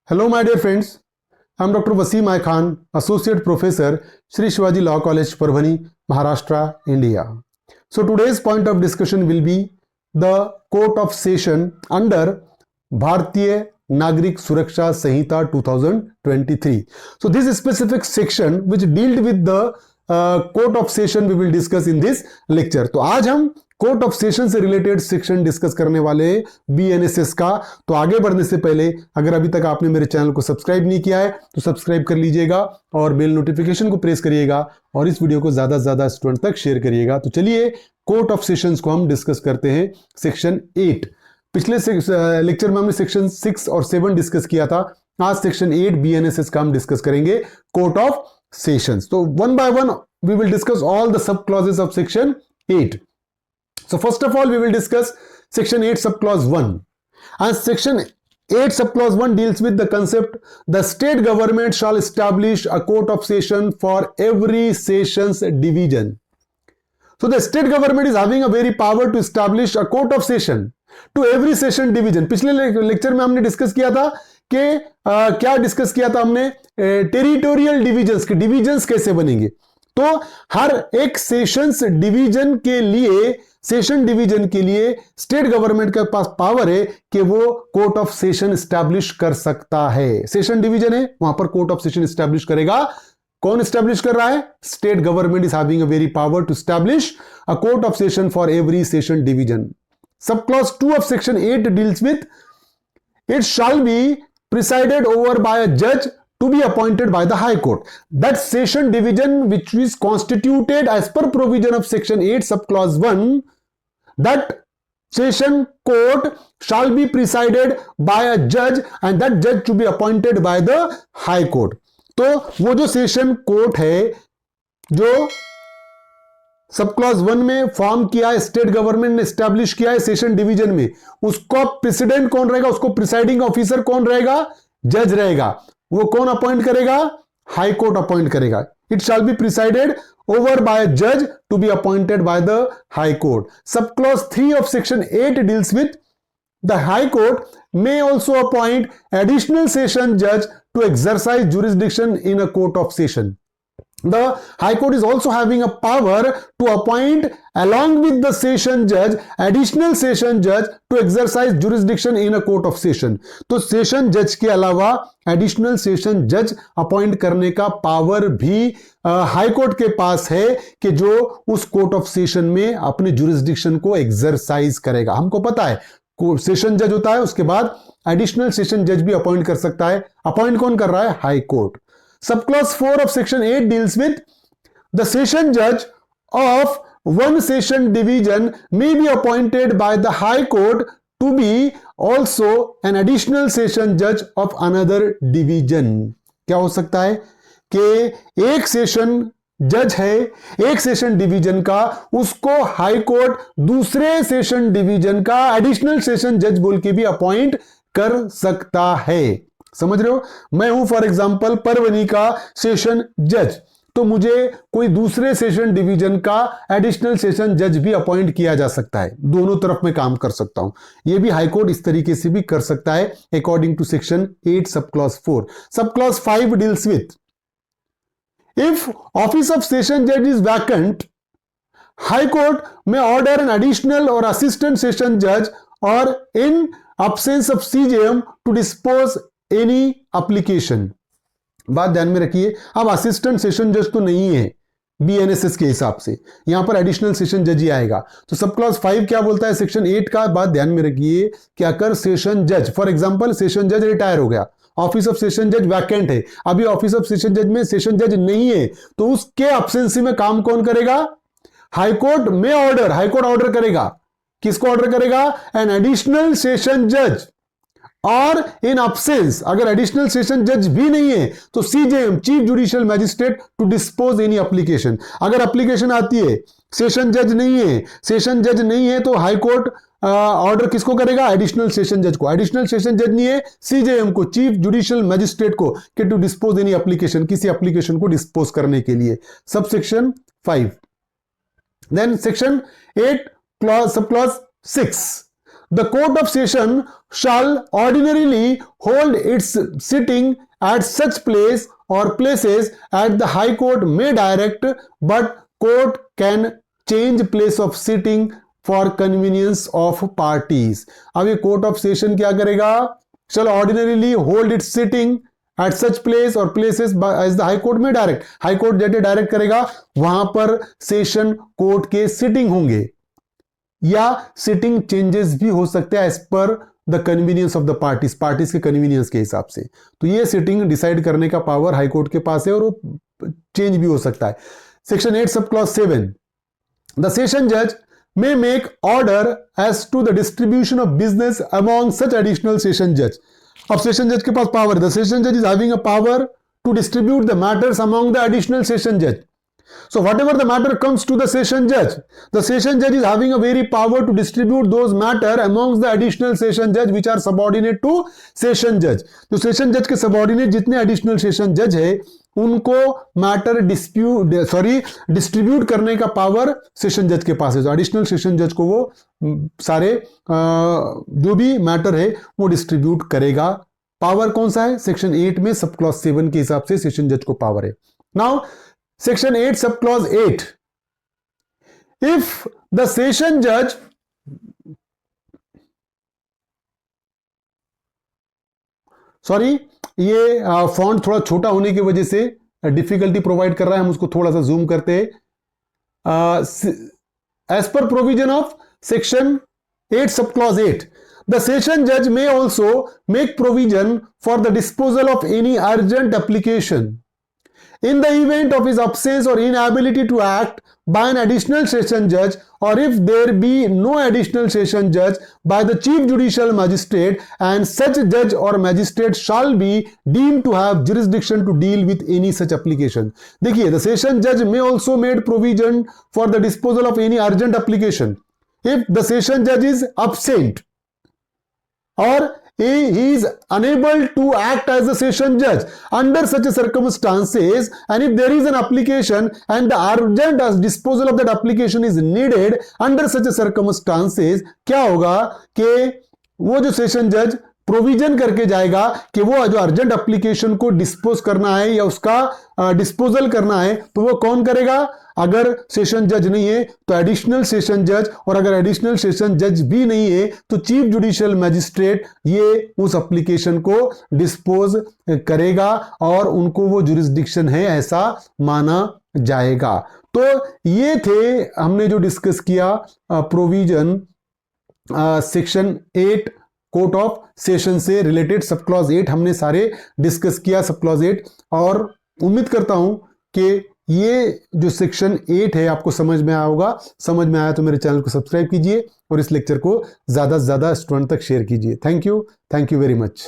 Hello, my dear friends. I'm Dr. Wasim I Khan, Associate Professor, Shri Shivaji Law College, Parbhani, Maharashtra, India. So today's point of discussion will be the Court of Session under Bharatiya Nagrik Suraksha Sanhita 2023. So this specific section which dealt with the Court of Session we will discuss in this lecture. तो आज हम court of session से related section discuss करने वाले BNSS का। तो आगे बढ़ने से पहले अगर अभी तक आपने मेरे चैनल को सब्सक्राइब नहीं किया है तो सब्सक्राइब कर लीजिएगा और बेल नोटिफिकेशन को प्रेस करिएगा और इस वीडियो को ज्यादा से ज्यादा स्टूडेंट तक शेयर करिएगा। तो चलिए कोर्ट ऑफ सेशंस को हम डिस्कस करते हैं। सेक्शन 8 पिछले लेक्चर में हमने सेक्शन 6 और 7 डिस्कस किया था। आज सेक्शन 8 बीएनएसएस का हम डिस्कस करेंगे कोर्ट ऑफ सेशंस। तो one by one we will discuss all the sub clauses of section 8. So first of all, we will discuss section 8 subclause 1. And section 8 subclause 1 deals with the concept the state government shall establish a court of session for every sessions division. So the state government is having a very power to establish a court of session to every session division. पिछले lecture में हमने discuss किया था कि क्या discuss किया था हमने टेरिटोरियल डिविजन्स के डिविजन्स कैसे बनेंगे। तो हर एक सेशंस डिवीजन के लिए सेशन डिवीजन के लिए स्टेट गवर्नमेंट के पास पावर है कि वो कोर्ट ऑफ सेशन एस्टैब्लिश कर सकता है। सेशन डिवीजन है, वहां पर कोर्ट ऑफ सेशन एस्टैब्लिश करेगा। कौन एस्टैब्लिश कर रहा है? State government is having a very power to establish a court of session for every session division. Sub clause 2 of section 8 deals with it shall be presided over by a जज to be appointed by the High Court. That session division which is constituted as per provision of section 8 subclause 1, that session court shall be presided by a judge and that judge to be appointed by the High Court. तो वो जो session court है जो sub clause 1 में form किया है, state government ने establish किया है सेशन डिवीजन में, उसका प्रेसिडेंट कौन रहेगा, उसको प्रिसाइडिंग ऑफिसर कौन रहेगा? जज रहेगा। वो कौन अपॉइंट करेगा? हाई कोर्ट अपॉइंट करेगा। It shall be presided over by a जज to be appointed by the high court. Sub clause 3 of section 8 deals with the high court may also appoint additional session judge to exercise jurisdiction in a court of session. The High Court is also having a power to appoint along with the session judge additional session judge to exercise jurisdiction in a court of session. तो session जज के अलावा additional session जज appoint करने का power भी high court के पास है कि जो उस कोर्ट ऑफ सेशन में अपने जुरिस्डिक्शन को एक्सरसाइज करेगा। हमको पता है सेशन जज होता है, उसके बाद एडिशनल सेशन जज भी अपॉइंट कर सकता है। अपॉइंट कौन कर रहा है? High court. Subclause 4 of section 8 deals with the session judge of one session division may be appointed by the High Court to be also an additional session judge of another division. क्या हो सकता है कि एक session जज है एक session division का, उसको हाई कोर्ट दूसरे सेशन डिवीजन का एडिशनल सेशन जज बोल के भी अपॉइंट कर सकता है। समझ रहे हो? मैं हूं फॉर एग्जांपल परवनी का सेशन जज, तो मुझे कोई दूसरे सेशन डिवीजन का एडिशनल सेशन जज भी अपॉइंट किया जा सकता है। दोनों तरफ में काम कर सकता हूं। यह भी हाई कोर्ट इस तरीके से भी कर सकता है according to section 8 sub clause 4। Sub clause 5 deals with if office of session जज इज वैकेंट, हाई कोर्ट में ऑर्डर एन एडिशनल और असिस्टेंट सेशन जज और इन absence of CJM to dispose any application. बात ध्यान में रखिए, अब असिस्टेंट सेशन जज तो नहीं है बीएनएसएस के हिसाब से, यहां पर एडिशनल सेशन जज ही आएगा। तो सब क्लॉज 5 क्या बोलता है सेक्शन 8 का? बात ध्यान में रखिए कि अगर सेशन जज फॉर एग्जांपल सेशन जज रिटायर हो गया, ऑफिस ऑफ सेशन जज वैकेंट है, अभी ऑफिस ऑफ सेशन जज में सेशन जज नहीं है, तो उसके एब्सेंसी में काम कौन करेगा? हाई कोर्ट में ऑर्डर, हाई कोर्ट ऑर्डर करेगा। किसको ऑर्डर करेगा? एन एडिशनल सेशन जज। और इन अब्सेंस अगर एडिशनल सेशन जज भी नहीं है तो CJM chief judicial magistrate to dispose any application. अगर एप्लीकेशन आती है, सेशन जज नहीं है, सेशन जज नहीं है तो हाई कोर्ट ऑर्डर किसको करेगा? एडिशनल सेशन जज को। एडिशनल सेशन जज नहीं है, सीजेएम को, चीफ जुडिशियल मैजिस्ट्रेट को, कि टू डिस्पोज एनी एप्लीकेशन, किसी एप्लीकेशन को डिस्पोज करने के लिए। Sub section 5। Then section 8 sub clause 6 the court of session shall ordinarily hold its sitting at such place or places at the high court may direct, but court can change place of sitting for convenience of parties. अब ये court of session क्या करेगा? shall ordinarily hold its sitting at such place or places as the high court may direct. High court जैसे direct करेगा वहां पर session court के sitting होंगे या सिटिंग चेंजेस भी हो सकते हैं as per the convenience of the parties, parties के कन्वीनियंस के हिसाब से। तो ये सिटिंग डिसाइड करने का पावर हाई कोर्ट के पास है और वो चेंज भी हो सकता है। Section 8 sub clause 7, the session जज may make order as to the distribution of business among such additional session judge. अब सेशन जज के पास पावर, द सेशन जज is having a power to distribute the matters among the additional session जज. So whatever the matter comes to the session judge is having a very power to distribute those matter amongst the additional session judge which are subordinate to session judge. तो session judge के subordinate जितने additional session judge है उनको matter distribute करने का power session जज के पास है। तो एडिशनल सेशन जज को वो सारे जो भी मैटर है वो डिस्ट्रीब्यूट करेगा। पावर कौन सा है? सेक्शन 8 में सब क्लॉज 7 के हिसाब से सेशन जज को पावर है। Now Section 8 subclause 8, if the session judge ये फॉन्ट थोड़ा छोटा होने की वजह से डिफिकल्टी प्रोवाइड कर रहा है, हम उसको थोड़ा सा जूम करते हैं। As per provision of section 8 subclause 8, the session judge may also make provision for the disposal of any urgent application in the event of his absence or inability to act by an additional session judge, or if there be no additional session judge by the chief judicial magistrate, and such judge or magistrate shall be deemed to have jurisdiction to deal with any such application. देखिए, the session judge may also made provision for the disposal of any urgent application if the session judge is absent or he is unable to act as a session judge under such circumstances, and if there is an application and the urgent disposal of that application is needed under such circumstances, क्या होगा कि वो जो session जज provision करके जाएगा कि वो जो अर्जेंट एप्लीकेशन को डिस्पोज करना है या उसका डिस्पोजल करना है, तो वो कौन करेगा? अगर सेशन जज नहीं है तो एडिशनल सेशन जज, और अगर एडिशनल सेशन जज भी नहीं है तो चीफ जुडिशियल मैजिस्ट्रेट ये उस एप्लीकेशन को डिस्पोज करेगा और उनको वो जुरिस्डिक्शन है ऐसा माना जाएगा। तो ये थे हमने जो डिस्कस किया provision section 8 court of session से रिलेटेड। सब क्लॉज 8 हमने सारे डिस्कस किया, सब क्लॉज 8, और उम्मीद करता हूं कि ये जो सेक्शन 8 है आपको समझ में आया होगा। समझ में आया तो मेरे चैनल को सब्सक्राइब कीजिए और इस लेक्चर को ज्यादा से ज्यादा स्टूडेंट तक शेयर कीजिए। Thank you very much.